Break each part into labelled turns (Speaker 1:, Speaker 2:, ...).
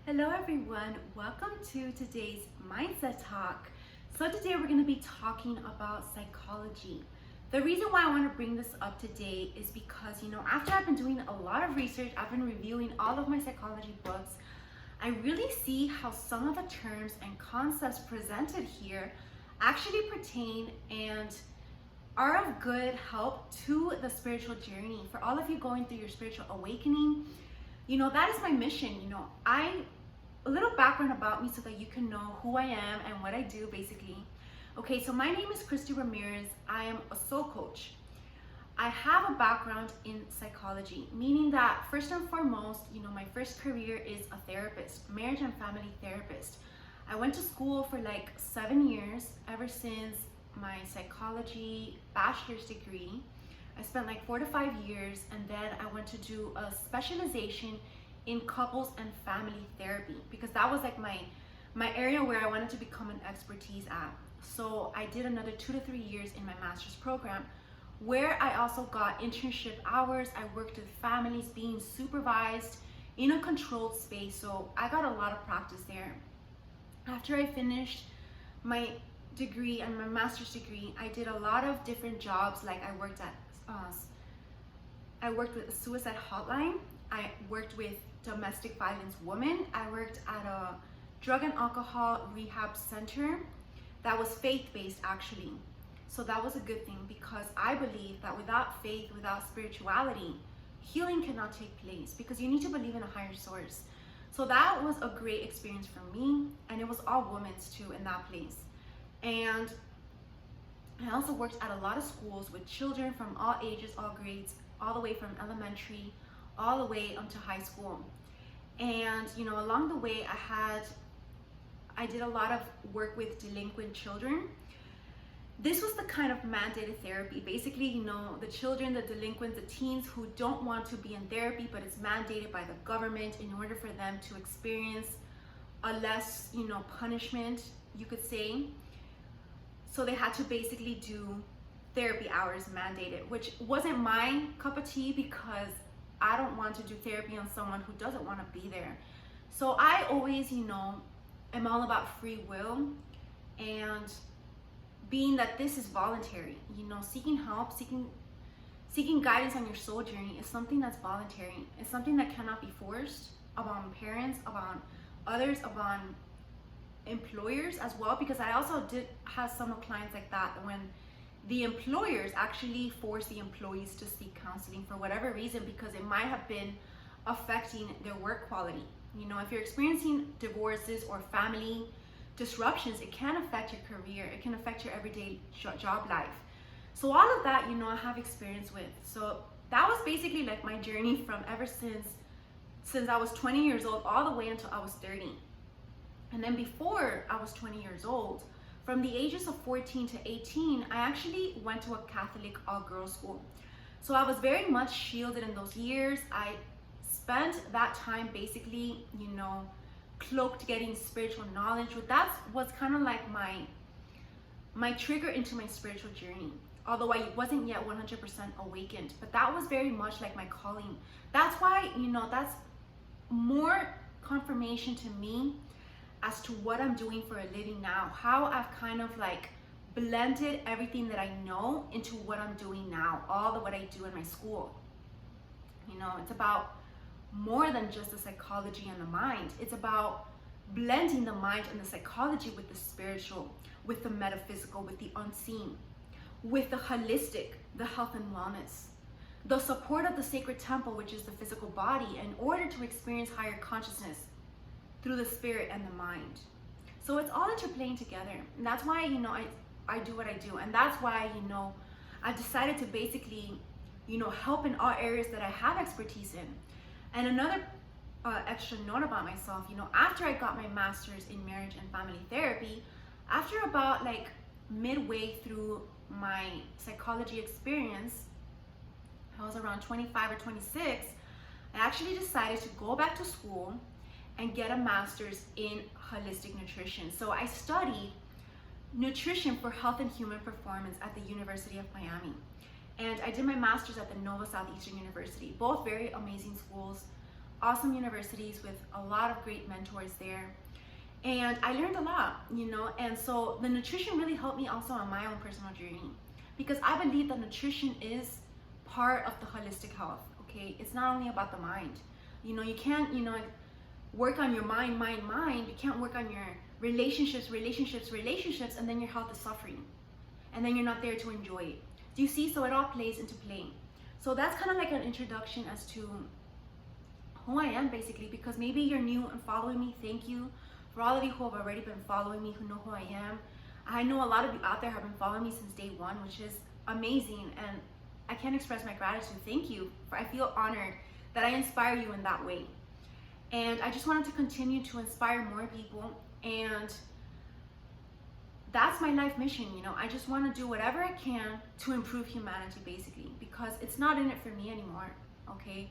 Speaker 1: Hello everyone, welcome to today's Mindset Talk. So today we're going to be talking about psychology. The reason why I want to bring this up today is because, after I've been doing a lot of research, I've been reviewing all of my psychology books, I really see how some of the terms and concepts presented here actually pertain and are of good help to the spiritual journey. For all of you going through your spiritual awakening, that is my mission. A little background about me so that you can know who I am and what I do basically. Okay, so my name is Christie Ramirez. I am a soul coach. I have a background in psychology, meaning that first and foremost, my first career is a therapist, marriage and family therapist. I went to school for like 7 years, ever since my psychology bachelor's degree. I spent like 4 to 5 years, and then I went to do a specialization in couples and family therapy because that was like my area where I wanted to become an expertise at. So I did another 2 to 3 years in my master's program where I also got internship hours. I worked with families being supervised in a controlled space, so I got a lot of practice there. After I finished my degree and my master's degree, I did a lot of different jobs. Like I worked with a suicide hotline. I worked with domestic violence women. I worked at a drug and alcohol rehab center that was faith-based actually. So that was a good thing because I believe that without faith, without spirituality, healing cannot take place because you need to believe in a higher source. So that was a great experience for me, and it was all women's too in that place. And I also worked at a lot of schools with children from all ages, all grades, all the way from elementary all the way up to high school. And along the way I did a lot of work with delinquent children. This was the kind of mandated therapy. Basically, the children, the delinquents, the teens who don't want to be in therapy, but it's mandated by the government in order for them to experience a less, punishment, you could say. So they had to basically do therapy hours mandated, which wasn't my cup of tea because I don't want to do therapy on someone who doesn't want to be there. So I always, am all about free will, and being that this is voluntary, seeking help, seeking guidance on your soul journey is something that's voluntary. It's something that cannot be forced upon parents, upon others, upon employers as well, because I also did have some clients like that when the employers actually force the employees to seek counseling for whatever reason, because it might have been affecting their work quality. If you're experiencing divorces or family disruptions, it can affect your career, it can affect your everyday job life. So all of that, I have experience with. So that was basically like my journey from ever since I was 20 years old all the way until I was 30. And then before I was 20 years old, from the ages of 14 to 18, I actually went to a Catholic all-girls school. So I was very much shielded in those years. I spent that time basically, cloaked getting spiritual knowledge. But that was kind of like my trigger into my spiritual journey. Although I wasn't yet 100% awakened, but that was very much like my calling. That's why, that's more confirmation to me as to what I'm doing for a living now, how I've kind of like blended everything that I know into what I'm doing now, all of what I do in my school. It's about more than just the psychology and the mind. It's about blending the mind and the psychology with the spiritual, with the metaphysical, with the unseen, with the holistic, the health and wellness, the support of the sacred temple, which is the physical body, in order to experience higher consciousness through the spirit and the mind. So it's all interplaying together. And that's why, I do what I do. And that's why, I've decided to basically, help in all areas that I have expertise in. And another extra note about myself, after I got my master's in marriage and family therapy, after about like midway through my psychology experience, I was around 25 or 26, I actually decided to go back to school and get a master's in holistic nutrition. So I studied nutrition for health and human performance at the University of Miami. And I did my master's at the Nova Southeastern University, both very amazing schools. awesome universities with a lot of great mentors there. And I learned a lot, and so the nutrition really helped me also on my own personal journey, because I believe that nutrition is part of the holistic health, okay? It's not only about the mind. You can't, work on your mind. You can't work on your relationships, and then your health is suffering. And then you're not there to enjoy it. Do you see? So it all plays into play. So that's kind of like an introduction as to who I am, basically, because maybe you're new and following me. Thank you. For all of you who have already been following me, who know who I am. I know a lot of you out there have been following me since day one, which is amazing. And I can't express my gratitude. Thank you. I feel honored that I inspire you in that way. And I just wanted to continue to inspire more people. And that's my life mission. I just want to do whatever I can to improve humanity, basically, because it's not in it for me anymore, okay?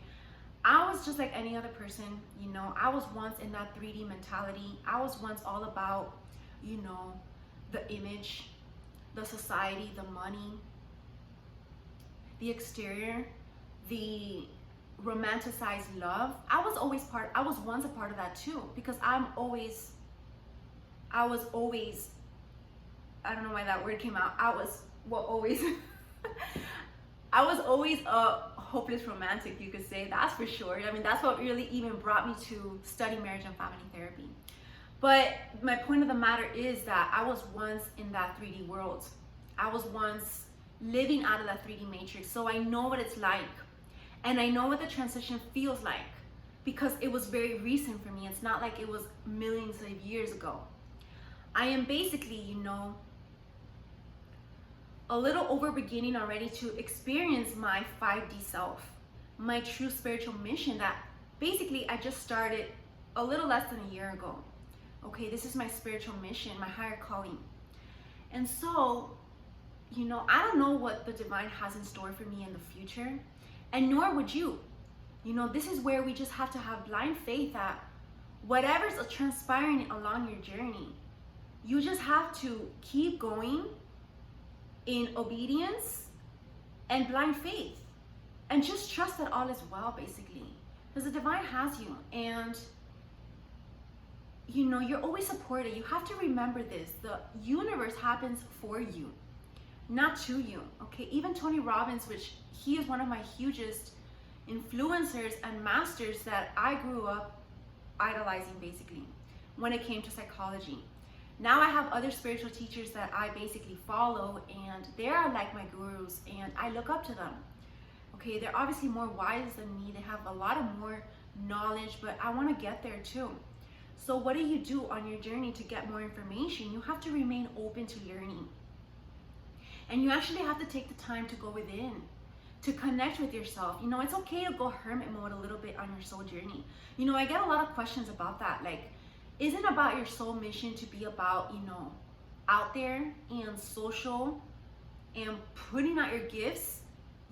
Speaker 1: I was just like any other person, I was once in that 3D mentality. I was once all about, the image, the society, the money, the exterior, the romanticized love. I was once a part of that too, because I was always, I don't know why that word came out. I was always a hopeless romantic, you could say. That's for sure. I mean, that's what really even brought me to study marriage and family therapy. But my point of the matter is that I was once in that 3D world. I was once living out of that 3D matrix. So I know what it's like. And I know what the transition feels like, because it was very recent for me. It's not like it was millions of years ago. I am basically, a little over beginning already to experience my 5D self, my true spiritual mission that basically I just started a little less than a year ago. Okay, this is my spiritual mission, my higher calling. And so, I don't know what the divine has in store for me in the future, and nor would you. This is where we just have to have blind faith that whatever's transpiring along your journey, you just have to keep going in obedience and blind faith, and just trust that all is well, basically, because the divine has you, and you're always supported. You have to remember this: the universe happens for you, not to you, okay? Even Tony Robbins, which he is one of my hugest influencers and masters that I grew up idolizing, basically, when it came to psychology. Now I have other spiritual teachers that I basically follow, and they are like my gurus, and I look up to them. Okay, they're obviously more wise than me. They have a lot of more knowledge, but I want to get there too. So what do you do on your journey to get more information? You have to remain open to learning. And you actually have to take the time to go within, to connect with yourself. It's okay to go hermit mode a little bit on your soul journey. I get a lot of questions about that, like, isn't about your soul mission to be about, out there and social and putting out your gifts?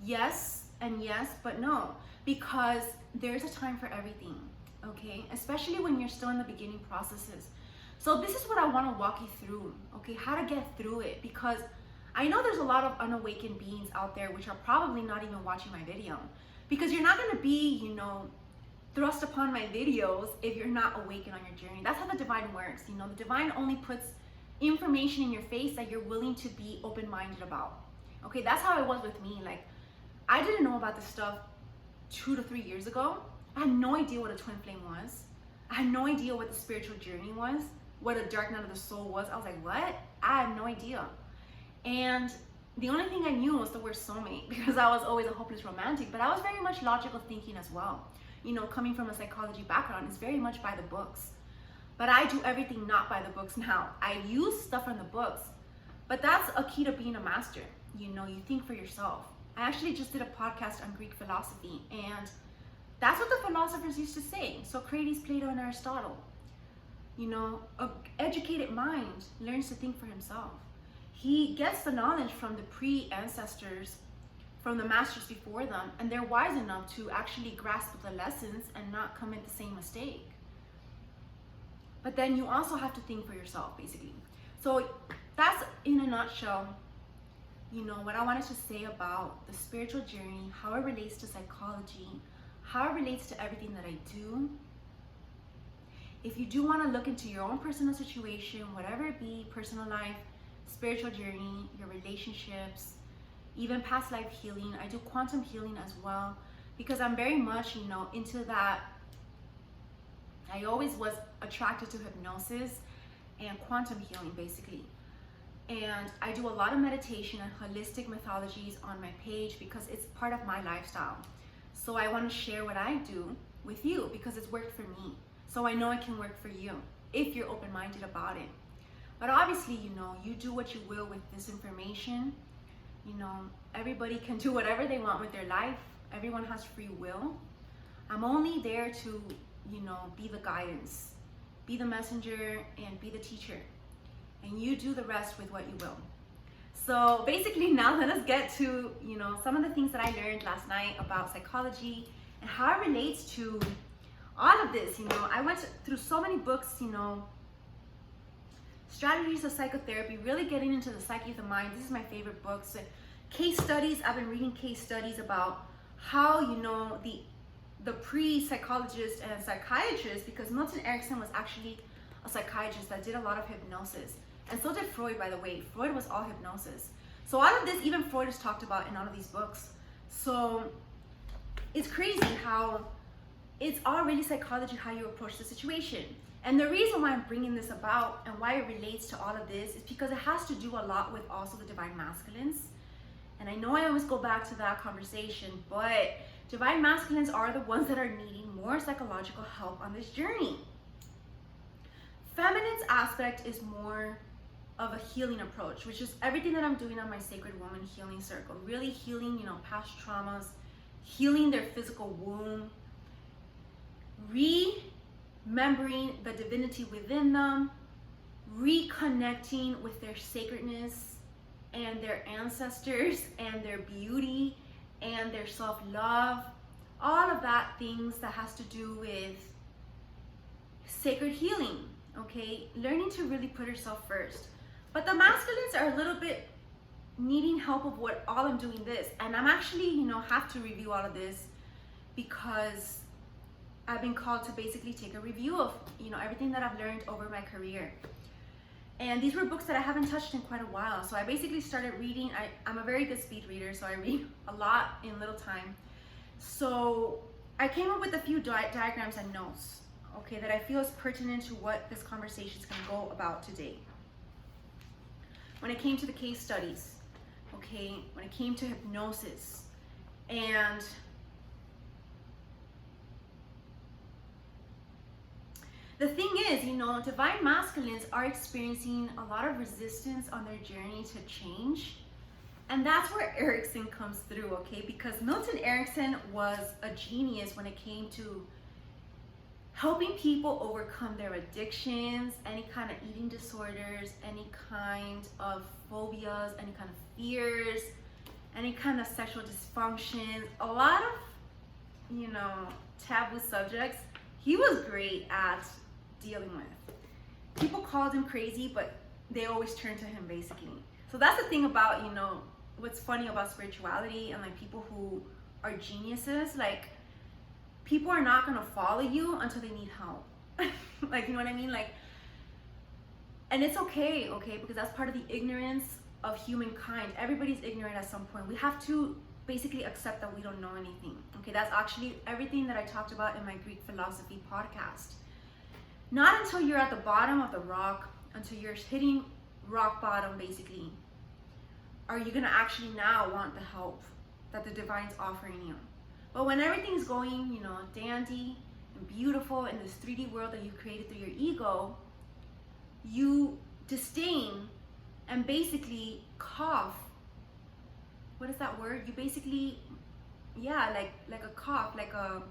Speaker 1: Yes and yes, but no, because there's a time for everything, okay? Especially when you're still in the beginning processes. So this is what I want to walk you through, okay? How to get through it, because I know there's a lot of unawakened beings out there which are probably not even watching my video, because you're not going to be, thrust upon my videos if you're not awakened on your journey. That's how the divine works. The divine only puts information in your face that you're willing to be open-minded about. Okay, that's how it was with me. Like, I didn't know about this stuff 2 to 3 years ago. I had no idea what a twin flame was. I had no idea what the spiritual journey was, what a dark night of the soul was. I was like, what? I had no idea. And the only thing I knew was the word soulmate, because I was always a hopeless romantic, but I was very much logical thinking as well. Coming from a psychology background, is very much by the books. But I do everything not by the books now. I use stuff from the books, but that's a key to being a master. You think for yourself. I actually just did a podcast on Greek philosophy, and that's what the philosophers used to say. Socrates, Plato, and Aristotle. An educated mind learns to think for himself. He gets the knowledge from the pre-ancestors, from the masters before them, and they're wise enough to actually grasp the lessons and not commit the same mistake. But then you also have to think for yourself, basically. So that's, in a nutshell, what I wanted to say about the spiritual journey, how it relates to psychology, how it relates to everything that I do. If you do want to look into your own personal situation, whatever it be, personal life, spiritual journey, your relationships, even past life healing, I do quantum healing as well, because I'm very much, into that. I always was attracted to hypnosis and quantum healing, basically. And I do a lot of meditation and holistic mythologies on my page because it's part of my lifestyle. So I want to share what I do with you because it's worked for me. So I know it can work for you if you're open-minded about it. But obviously, you do what you will with this information. Everybody can do whatever they want with their life. Everyone has free will. I'm only there to, be the guidance, be the messenger, and be the teacher. And you do the rest with what you will. So basically now let us get to, some of the things that I learned last night about psychology and how it relates to all of this. I went through so many books, Strategies of Psychotherapy, really getting into the psyche of the mind. This is my favorite books. Case studies, I've been reading case studies about how, the pre-psychologists and psychiatrists, because Milton Erickson was actually a psychiatrist that did a lot of hypnosis. And so did Freud, by the way. Freud was all hypnosis. So all of this, even Freud is talked about in all of these books. So it's crazy how it's all really psychology, how you approach the situation. And the reason why I'm bringing this about and why it relates to all of this is because it has to do a lot with also the divine masculines. And I know I always go back to that conversation, but divine masculines are the ones that are needing more psychological help on this journey. Feminine's aspect is more of a healing approach, which is everything that I'm doing on my Sacred Woman Healing Circle. Really healing, past traumas, healing their physical womb, remembering the divinity within them, reconnecting with their sacredness and their ancestors and their beauty and their self-love, all of that things that has to do with sacred healing, okay? Learning to really put yourself first. But the masculines are a little bit needing help of what all I'm doing this. And I'm actually, have to review all of this because I've been called to basically take a review of, everything that I've learned over my career. And these were books that I haven't touched in quite a while. So I basically started reading. I'm a very good speed reader, so I read a lot in little time. So I came up with a few diagrams and notes, okay, that I feel is pertinent to what this conversation is going to go about today. When it came to the case studies, okay, when it came to hypnosis, and the thing is, divine masculines are experiencing a lot of resistance on their journey to change. And that's where Erickson comes through, okay? Because Milton Erickson was a genius when it came to helping people overcome their addictions, any kind of eating disorders, any kind of phobias, any kind of fears, any kind of sexual dysfunction, a lot of, taboo subjects. He was great at dealing with. People called him crazy, but they always turned to him, basically. So that's the thing about, what's funny about spirituality and like people who are geniuses, like people are not going to follow you until they need help. Like, you know what I mean? Like, and it's okay, because that's part of the ignorance of humankind. Everybody's ignorant at some point. We have to basically accept that we don't know anything. Okay, that's actually everything that I talked about in my Greek philosophy podcast. Not until you're at the bottom of the rock, until you're hitting rock bottom, basically, are you gonna actually now want the help that the divine's offering you. But when everything's going, dandy and beautiful in this 3D world that you've created through your ego, you disdain and basically cough. What is that word? You basically, like a cough, like a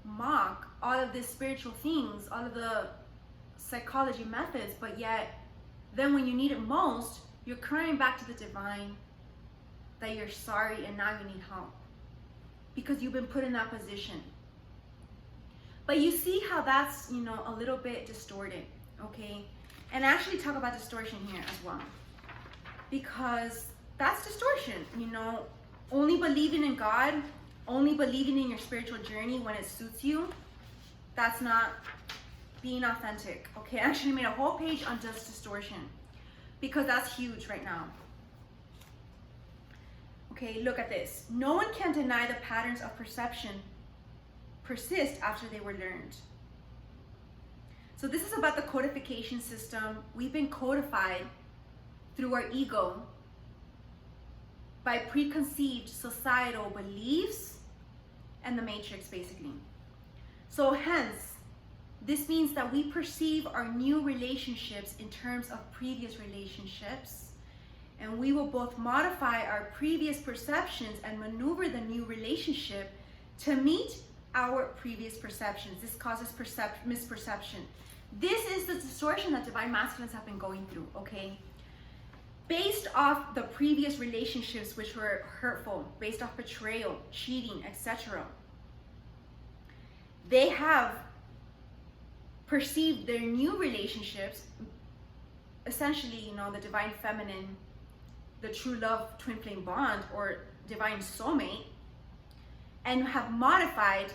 Speaker 1: mock all of these spiritual things, all of the psychology methods, but yet then when you need it most, you're crying back to the divine that you're sorry and now you need help because you've been put in that position. But you see how that's, a little bit distorted, okay? And I actually talk about distortion here as well, because that's distortion, only believing in God only believing in your spiritual journey when it suits you, that's not being authentic, okay? I actually made a whole page on just distortion because that's huge right now. Okay, look at this. No one can deny the patterns of perception persist after they were learned. So this is about the codification system. We've been codified through our ego by preconceived societal beliefs and the matrix, basically. So hence, this means that we perceive our new relationships in terms of previous relationships, and we will both modify our previous perceptions and maneuver the new relationship to meet our previous perceptions. This causes misperception. This is the distortion that divine masculines have been going through, okay? Based off the previous relationships which were hurtful, based off betrayal, cheating, etc. They have perceived their new relationships, essentially, you know, the divine feminine, the true love twin flame bond or divine soulmate, and have modified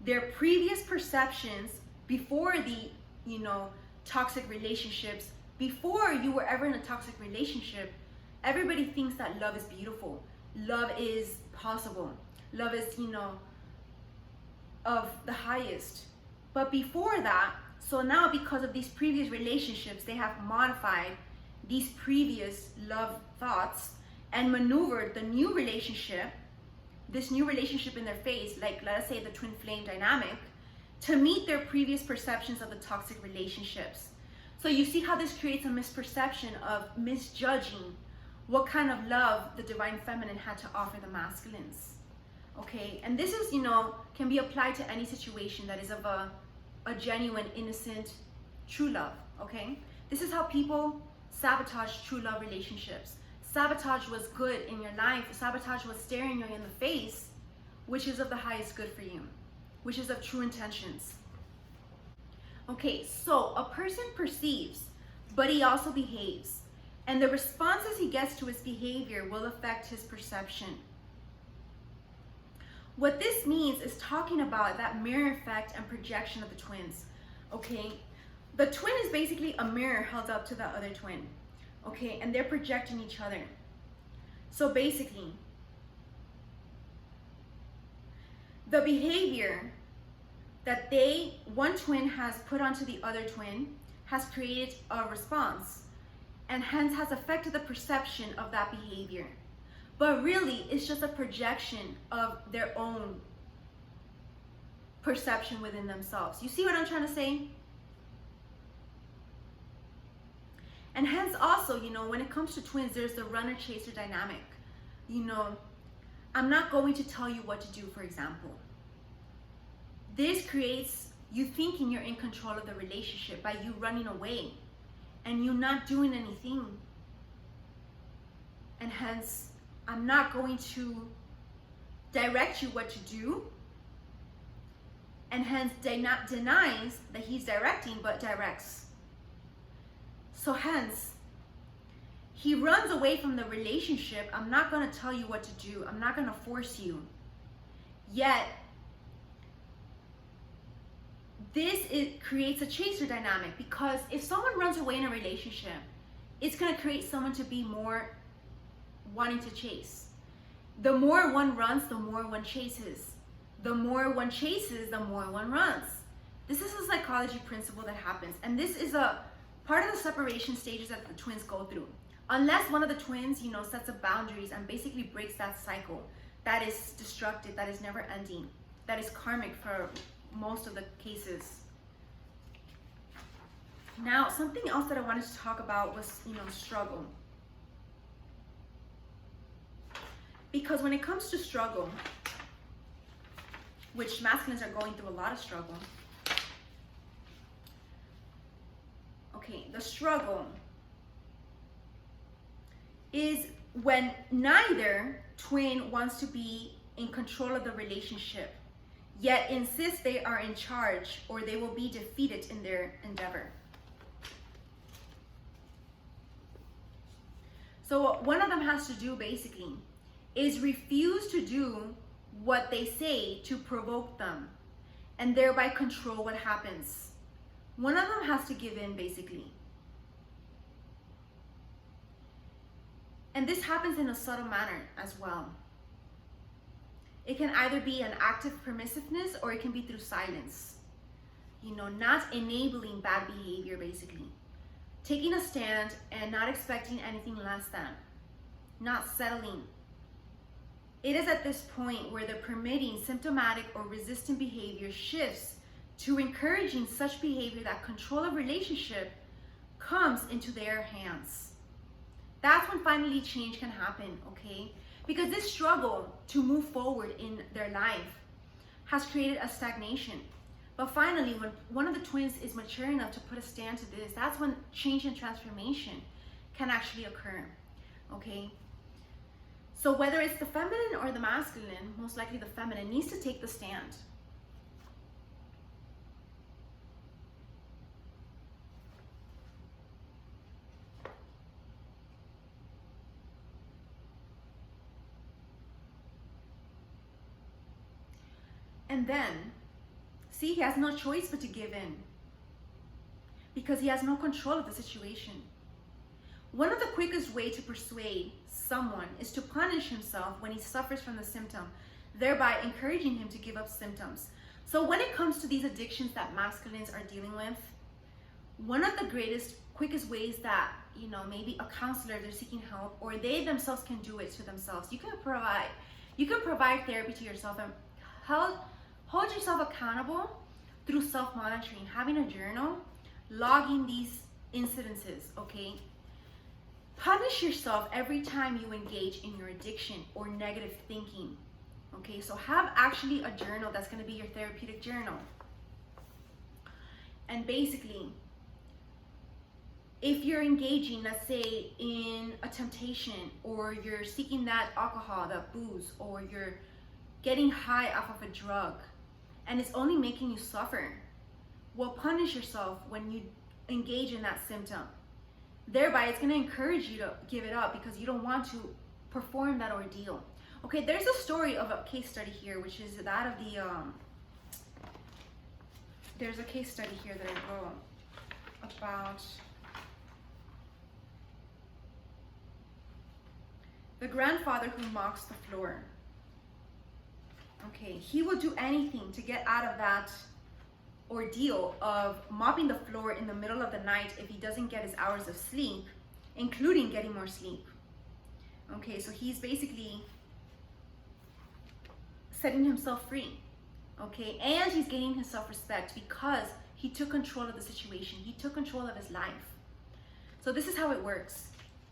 Speaker 1: their previous perceptions before the, you know, toxic relationships. Before you were ever in a toxic relationship, everybody thinks that love is beautiful, love is possible, love is, you know, of the highest. But before that, so now because of these previous relationships, they have modified these previous love thoughts and maneuvered the new relationship, this new relationship in their face, like let us say the twin flame dynamic, to meet their previous perceptions of the toxic relationships. So you see how this creates a misperception of misjudging what kind of love the divine feminine had to offer the masculines. Okay, and this is, you know, can be applied to any situation that is of a genuine, innocent, true love, okay? This is how people sabotage true love relationships. Sabotage was good in your life. Sabotage was staring you in the face, which is of the highest good for you, which is of true intentions. Okay, so a person perceives, but he also behaves. And the responses he gets to his behavior will affect his perception. What this means is talking about that mirror effect and projection of the twins, okay? The twin is basically a mirror held up to the other twin, okay? And they're projecting each other. So basically, the behavior that one twin has put onto the other twin has created a response and hence has affected the perception of that behavior. But really, it's just a projection of their own perception within themselves. You see what I'm trying to say? And hence also, you know, when it comes to twins, there's the runner-chaser dynamic. You know, I'm not going to tell you what to do, for example. This creates you thinking you're in control of the relationship by you running away and you not doing anything. And hence, I'm not going to direct you what to do. And hence, denies that he's directing, but directs. So hence, he runs away from the relationship. I'm not going to tell you what to do. I'm not going to force you. Yet, it creates a chaser dynamic, because if someone runs away in a relationship, it's going to create someone to be more wanting to chase. The more one runs, the more one chases. The more one chases, the more one runs. This is a psychology principle that happens, and this is a part of the separation stages that the twins go through. Unless one of the twins, you know, sets up boundaries and basically breaks that cycle that is destructive, that is never ending, that is karmic for most of the cases. Now, something else that I wanted to talk about was, you know, struggle. Because when it comes to struggle, which masculines are going through a lot of struggle. Okay, the struggle is when neither twin wants to be in control of the relationship, yet insists they are in charge or they will be defeated in their endeavor. So what one of them has to do basically is refuse to do what they say to provoke them and thereby control what happens. One of them has to give in, basically. And this happens in a subtle manner as well. It can either be an active permissiveness or it can be through silence. You know, not enabling bad behavior, basically. Taking a stand and not expecting anything less than. Not settling. It is at this point where the permitting symptomatic or resistant behavior shifts to encouraging such behavior that control of relationship comes into their hands. That's when finally change can happen, okay? Because this struggle to move forward in their life has created a stagnation. But finally, when one of the twins is mature enough to put a stand to this, that's when change and transformation can actually occur, okay? So whether it's the feminine or the masculine, most likely the feminine needs to take the stand. And then, see, he has no choice but to give in because he has no control of the situation. One of the quickest ways to persuade someone is to punish himself when he suffers from the symptom, thereby encouraging him to give up symptoms. So when it comes to these addictions that masculines are dealing with, one of the quickest ways that, you know, maybe a counselor, they're seeking help, or they themselves can do it to themselves. You can provide therapy to yourself and hold yourself accountable through self-monitoring, having a journal, logging these incidences, okay? Punish yourself every time you engage in your addiction or negative thinking, okay? So have actually a journal that's gonna be your therapeutic journal. And basically, if you're engaging, let's say, in a temptation, or you're seeking that alcohol, that booze, or you're getting high off of a drug, and it's only making you suffer, well, punish yourself when you engage in that symptom. Thereby, it's going to encourage you to give it up because you don't want to perform that ordeal. Okay, there's a story of a case study here, which is that of the, there's a case study here that I wrote about the grandfather who mops the floor. Okay, he will do anything to get out of that ordeal of mopping the floor in the middle of the night if he doesn't get his hours of sleep, including getting more sleep. Okay, so he's basically setting himself free, okay? And he's gaining his self-respect because he took control of the situation. He took control of his life. So this is how it works.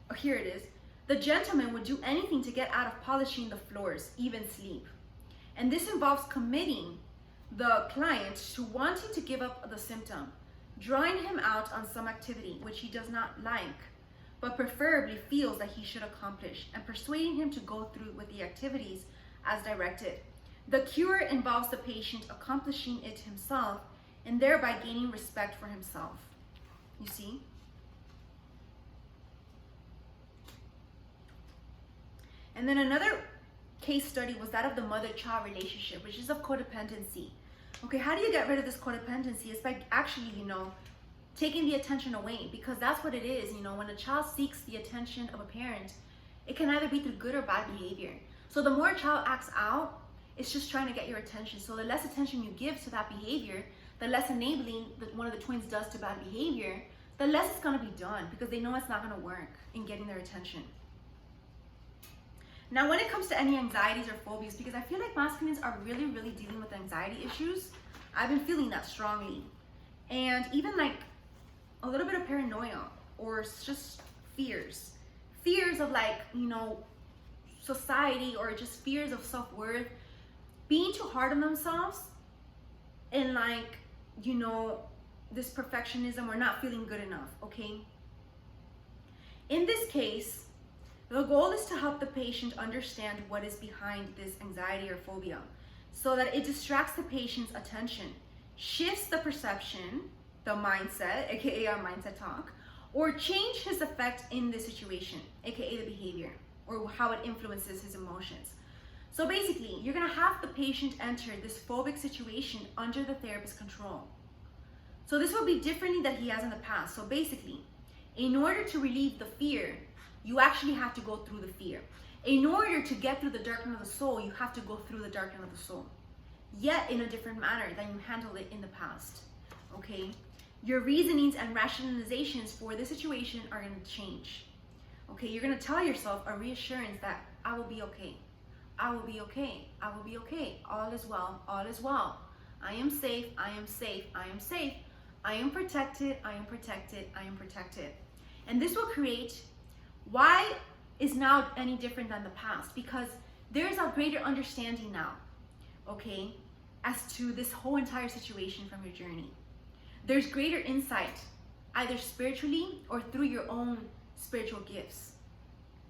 Speaker 1: Oh, here it is. The gentleman would do anything to get out of polishing the floors, even sleep. And this involves committing the client to wanting to give up the symptom, drawing him out on some activity which he does not like, but preferably feels that he should accomplish, and persuading him to go through with the activities as directed. The cure involves the patient accomplishing it himself and thereby gaining respect for himself. You see? And then another case study was that of the mother-child relationship, which is of codependency. Okay, how do you get rid of this codependency? It's by actually, you know, taking the attention away, because that's what it is. You know, when a child seeks the attention of a parent, it can either be through good or bad behavior. So the more a child acts out, it's just trying to get your attention. So the less attention you give to that behavior, the less enabling that one of the twins does to bad behavior, the less it's gonna be done, because they know it's not gonna work in getting their attention. Now, when it comes to any anxieties or phobias, because I feel like masculines are really, really dealing with anxiety issues, I've been feeling that strongly. And even like a little bit of paranoia or just fears. Fears of, like, you know, society, or just fears of self-worth, being too hard on themselves, and like, you know, this perfectionism or not feeling good enough, okay? In this case, the goal is to help the patient understand what is behind this anxiety or phobia, so that it distracts the patient's attention, shifts the perception, the mindset, aka our mindset talk, or change his effect in the situation, aka the behavior, or how it influences his emotions. So basically, you're gonna have the patient enter this phobic situation under the therapist's control. So this will be differently than he has in the past. So basically, in order to relieve the fear, you actually have to go through the fear. In order to get through the darkness of the soul, you have to go through the darkness of the soul, yet in a different manner than you handled it in the past, okay? Your reasonings and rationalizations for the situation are gonna change, okay? You're gonna tell yourself a reassurance that I will be okay. I will be okay. I will be okay. All is well. All is well. I am safe. I am safe. I am safe. I am protected. I am protected. I am protected. And this will create, why is now any different than the past? Because there's a greater understanding now, okay, as to this whole entire situation from your journey. There's greater insight, either spiritually or through your own spiritual gifts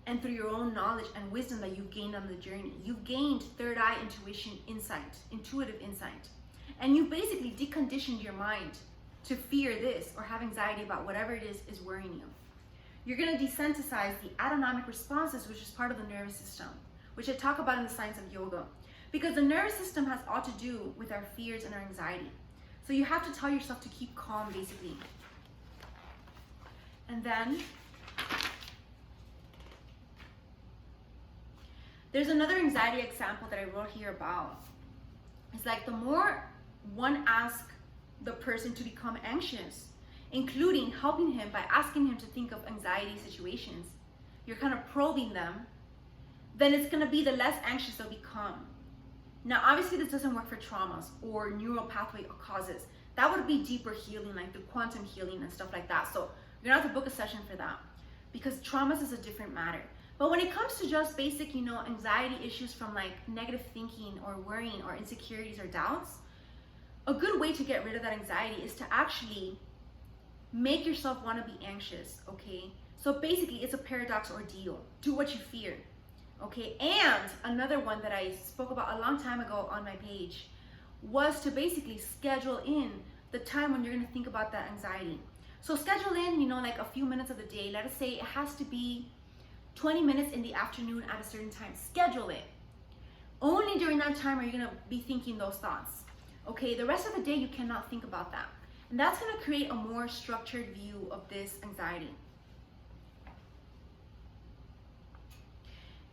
Speaker 1: and through your own knowledge and wisdom that you've gained on the journey. You've gained third eye intuition insight, intuitive insight. And you basically deconditioned your mind to fear this or have anxiety about whatever it is worrying you. You're gonna desensitize the autonomic responses, which is part of the nervous system, which I talk about in the science of yoga. Because the nervous system has all to do with our fears and our anxiety. So you have to tell yourself to keep calm, basically. And then, there's another anxiety example that I wrote here about. It's like the more one asks the person to become anxious, including helping him by asking him to think of anxiety situations, you're kind of probing them, then it's gonna be the less anxious they'll become. Now, obviously this doesn't work for traumas or neural pathway causes. That would be deeper healing, like the quantum healing and stuff like that. So you're gonna have to book a session for that, because traumas is a different matter. But when it comes to just basic, anxiety issues from like negative thinking or worrying or insecurities or doubts, a good way to get rid of that anxiety is to actually make yourself want to be anxious, okay? So basically it's a paradox ordeal. Do what you fear, okay? And another one that I spoke about a long time ago on my page was to basically schedule in the time when you're going to think about that anxiety. So schedule in, like a few minutes of the day. Let us say it has to be 20 minutes in the afternoon at a certain time. Schedule it. Only during that time are you going to be thinking those thoughts. Okay, the rest of the day you cannot think about that. And that's going to create a more structured view of this anxiety.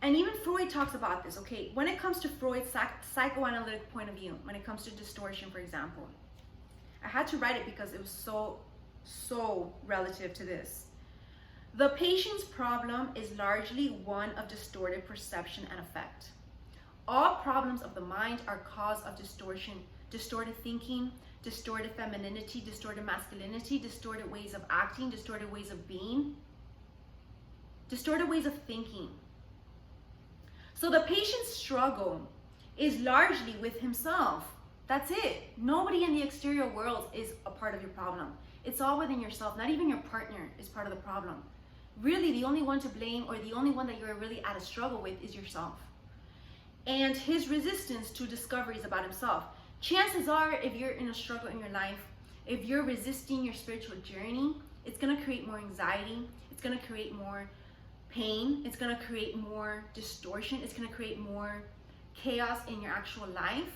Speaker 1: And even Freud talks about this, okay? When it comes to Freud's psychoanalytic point of view, when it comes to distortion, for example, I had to write it because it was so relative to this. The patient's problem is largely one of distorted perception and effect. All problems of the mind are cause of distortion, distorted thinking, distorted femininity, distorted masculinity, distorted ways of acting, distorted ways of being, distorted ways of thinking. So the patient's struggle is largely with himself. That's it. Nobody in the exterior world is a part of your problem. It's all within yourself. Not even your partner is part of the problem. Really, the only one to blame, or the only one that you're really at a struggle with, is yourself. And his resistance to discoveries about himself. Chances are, if you're in a struggle in your life, if you're resisting your spiritual journey, it's gonna create more anxiety. It's gonna create more pain. It's gonna create more distortion. It's gonna create more chaos in your actual life,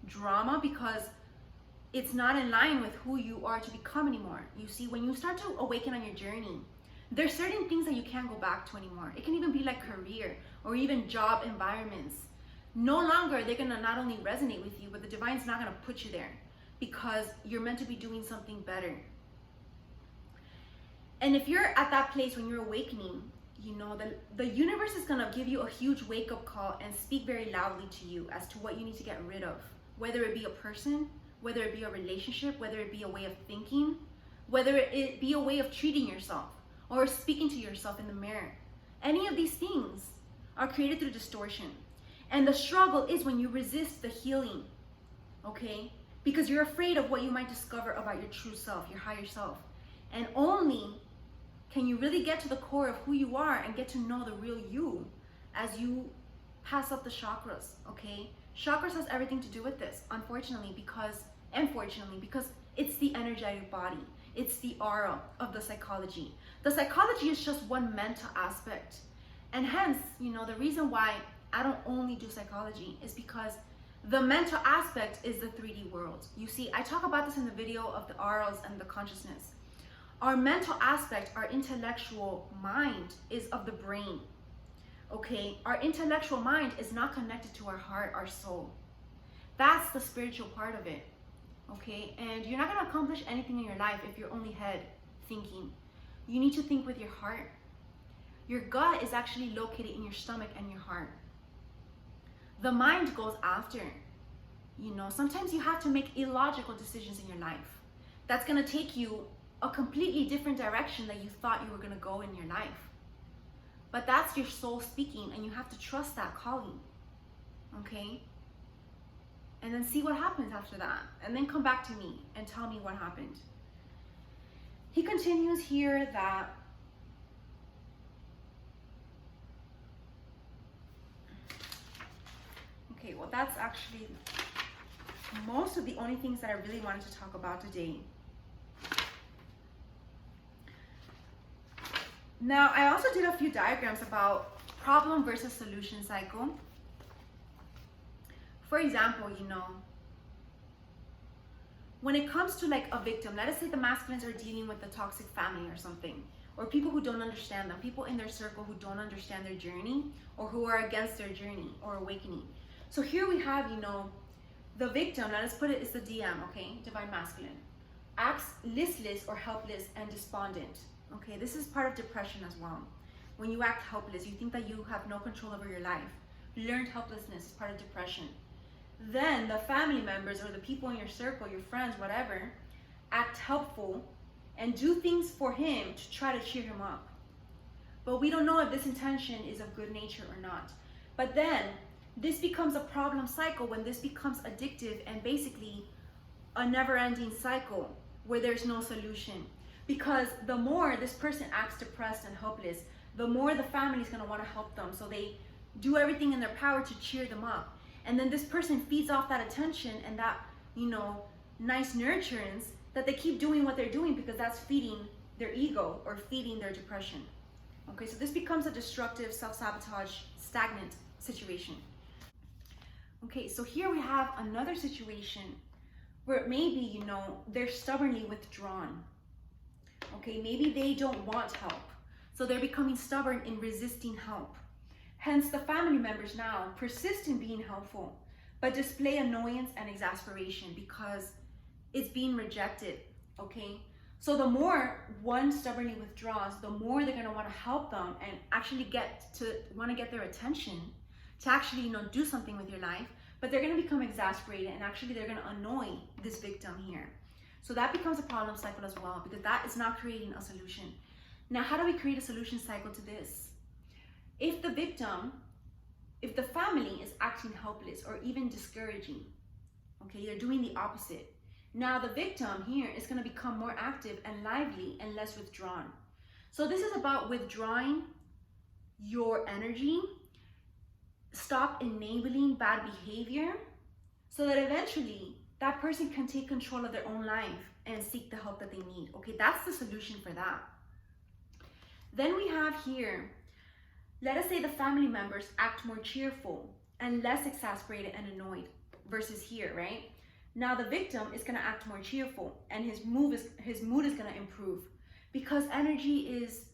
Speaker 1: drama, because it's not in line with who you are to become anymore. You see, when you start to awaken on your journey, there's certain things that you can't go back to anymore. It can even be like career or even job environments. No longer they're gonna not only resonate with you, but the divine's not gonna put you there because you're meant to be doing something better. And if you're at that place when you're awakening, the universe is gonna give you a huge wake-up call and speak very loudly to you as to what you need to get rid of. Whether it be a person, whether it be a relationship, whether it be a way of thinking, whether it be a way of treating yourself or speaking to yourself in the mirror. Any of these things are created through distortion. And the struggle is when you resist the healing, okay? Because you're afraid of what you might discover about your true self, your higher self. And only can you really get to the core of who you are and get to know the real you as you pass up the chakras, okay? Chakras has everything to do with this, unfortunately, because it's the energetic body. It's the aura of the psychology. The psychology is just one mental aspect. And hence, the reason why I don't only do psychology is because the mental aspect is the 3D world. You see, I talk about this in the video of the auras and the consciousness. Our mental aspect, our intellectual mind is of the brain. Okay, our intellectual mind is not connected to our heart, our soul. That's the spiritual part of it. Okay, and you're not going to accomplish anything in your life if you're only head thinking. You need to think with your heart. Your gut is actually located in your stomach and your heart. The mind goes after. You know, sometimes you have to make illogical decisions in your life. That's going to take you a completely different direction that you thought you were going to go in your life. But that's your soul speaking, and you have to trust that calling. Okay? And then see what happens after that. And then come back to me and tell me what happened. He continues here that okay, well, that's actually most of the only things that I really wanted to talk about today. Now, I also did a few diagrams about problem versus solution cycle. For example, you know, when it comes to like a victim, let us say the masculines are dealing with a toxic family or something, or people who don't understand them, people in their circle who don't understand their journey, or who are against their journey or awakening. So here we have, you know, the victim, let us put it, is the DM, okay, divine masculine, acts listless or helpless and despondent. Okay, this is part of depression as well. When you act helpless, you think that you have no control over your life. Learned helplessness is part of depression. Then the family members or the people in your circle, your friends, whatever, act helpful and do things for him to try to cheer him up. But we don't know if this intention is of good nature or not. But then this becomes a problem cycle when this becomes addictive and basically a never-ending cycle where there's no solution. Because the more this person acts depressed and hopeless, the more the family is going to want to help them. So they do everything in their power to cheer them up. And then this person feeds off that attention and that, you know, nice nurturance that they keep doing what they're doing because that's feeding their ego or feeding their depression. Okay, so this becomes a destructive, self-sabotage, stagnant situation. Okay, so here we have another situation where maybe, you know, they're stubbornly withdrawn. Okay, maybe they don't want help. So they're becoming stubborn in resisting help. Hence, the family members now persist in being helpful, but display annoyance and exasperation because it's being rejected, okay? So the more one stubbornly withdraws, the more they're gonna wanna help them and actually wanna get their attention to actually, you know, do something with your life, but they're gonna become exasperated and actually they're gonna annoy this victim here. So that becomes a problem cycle as well because that is not creating a solution. Now, how do we create a solution cycle to this? If the victim, if the family is acting helpless or even discouraging, okay, they're doing the opposite. Now the victim here is going to become more active and lively and less withdrawn. So this is about withdrawing your energy, stop enabling bad behavior so that eventually that person can take control of their own life and seek the help that they need. Okay, that's the solution for that. Then we have here, let us say the family members act more cheerful and less exasperated and annoyed versus here, right? Now the victim is gonna act more cheerful and his mood is gonna improve because energy is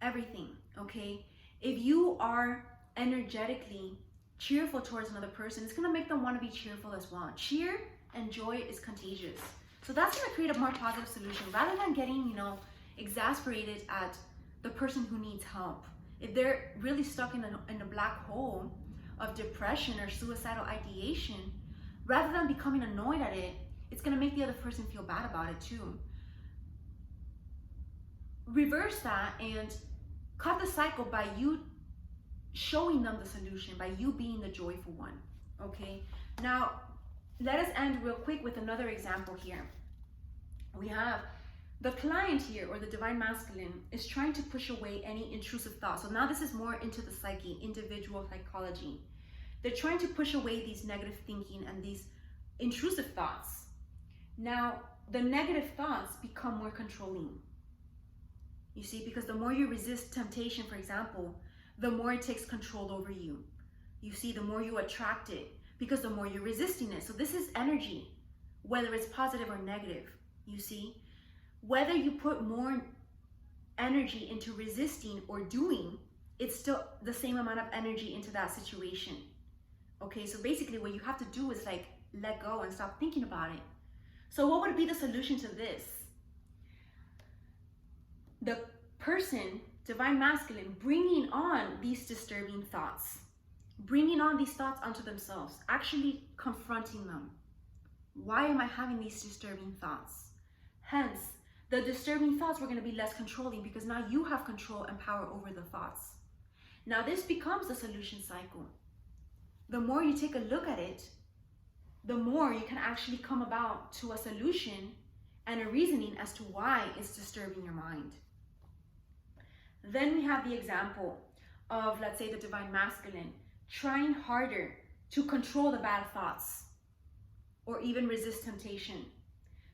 Speaker 1: everything, okay? If you are energetically cheerful towards another person, it's gonna make them wanna be cheerful as well. Cheer and joy is contagious. So that's gonna create a more positive solution rather than getting, you know, exasperated at the person who needs help. If they're really stuck in a black hole of depression or suicidal ideation, rather than becoming annoyed at it, it's gonna make the other person feel bad about it too. Reverse that and cut the cycle by you showing them the solution, by you being the joyful one, okay? Now, let us end real quick with another example here. We have the client here, or the divine masculine, is trying to push away any intrusive thoughts. So now this is more into the psyche, individual psychology. They're trying to push away these negative thinking and these intrusive thoughts. Now, the negative thoughts become more controlling. You see, because the more you resist temptation, for example, the more it takes control over you. You see, the more you attract it, because the more you're resisting it. So this is energy, whether it's positive or negative, you see. Whether you put more energy into resisting or doing, it's still the same amount of energy into that situation. Okay, so basically what you have to do is like let go and stop thinking about it. So what would be the solution to this? The person, divine masculine, bringing on these disturbing thoughts, bringing on these thoughts onto themselves, actually confronting them. Why am I having these disturbing thoughts? Hence, the disturbing thoughts were going to be less controlling, because now you have control and power over the thoughts. Now this becomes the solution cycle. The more you take a look at it, the more you can actually come about to a solution and a reasoning as to why it's disturbing your mind. Then we have the example of, let's say, the divine masculine trying harder to control the bad thoughts or even resist temptation.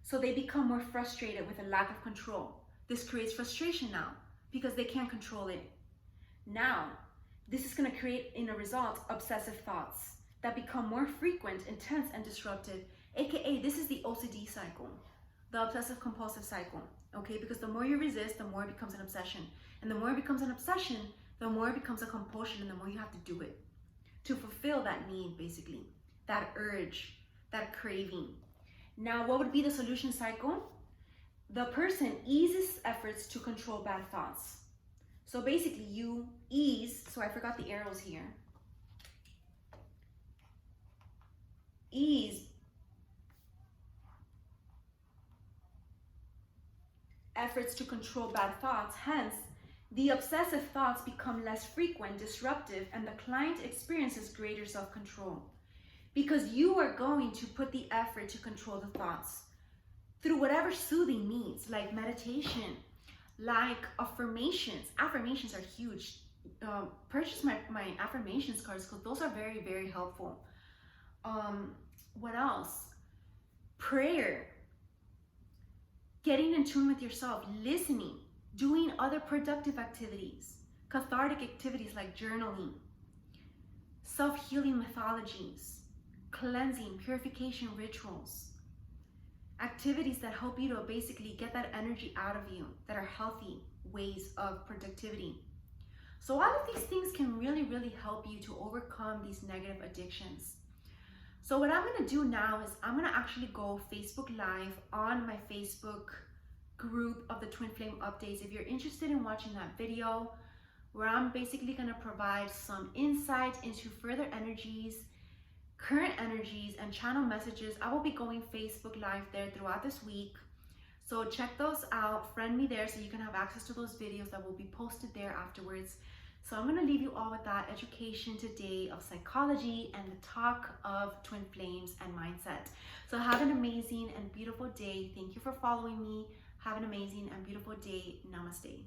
Speaker 1: So they become more frustrated with a lack of control. This creates frustration now because they can't control it. Now, this is going to create, in a result, obsessive thoughts that become more frequent, intense, and disruptive. AKA, this is the OCD cycle, the obsessive compulsive cycle. Okay, because the more you resist, the more it becomes an obsession. And the more it becomes an obsession, the more it becomes a compulsion, and the more you have to do it to fulfill that need, basically, that urge, that craving. Now, what would be the solution cycle? The person eases efforts to control bad thoughts. So basically you ease, so I forgot the arrows here. Ease efforts to control bad thoughts. Hence, the obsessive thoughts become less frequent, disruptive, and the client experiences greater self-control. Because you are going to put the effort to control the thoughts through whatever soothing means, like meditation, like affirmations. Affirmations are huge. Purchase my affirmations cards, because those are very, very helpful. What else? Prayer. Getting in tune with yourself, listening, doing other productive activities, cathartic activities like journaling, self-healing methodologies, cleansing, purification rituals, activities that help you to basically get that energy out of you, that are healthy ways of productivity. So all of these things can really, really help you to overcome these negative addictions. So what I'm going to do now is I'm going to actually go Facebook Live on my Facebook group of the Twin Flame Updates. If you're interested in watching that video, where I'm basically going to provide some insight into further energies, current energies, and channel messages. I will be going Facebook Live there throughout this week. So check those out, friend me there so you can have access to those videos that will be posted there afterwards. So I'm going to leave you all with that education today of psychology and the talk of twin flames and mindset. So have an amazing and beautiful day. Thank you for following me. Have an amazing and beautiful day. Namaste.